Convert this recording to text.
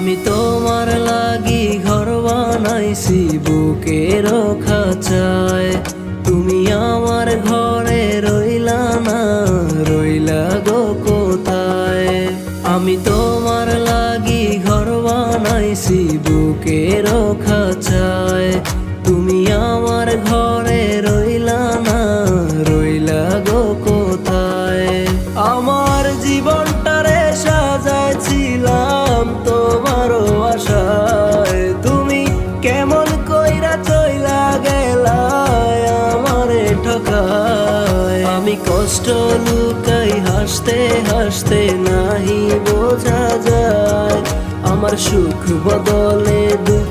আমি তোমার লাগি ঘর বানাইছি বুকের খাঁচায়, তুমি আমার ঘরে রইলা না, রইলা গো কোথায়। আমি তোমার লাগি ঘর বানাইছি বুকের খাঁচায়, তুমি আমার ঘরে রইলা না, রইলা গো কোথায়। আমার জীবনটারে সাজাইছিলাম তোমারও আশায়, তুমি কেমন কইরা চইলা গেলা আমারে ঠকায়। আমি কষ্ট লুকাই হাসতে হাসতে নাহি বোঝা যায়, আমার সুখ বদলে দুঃখ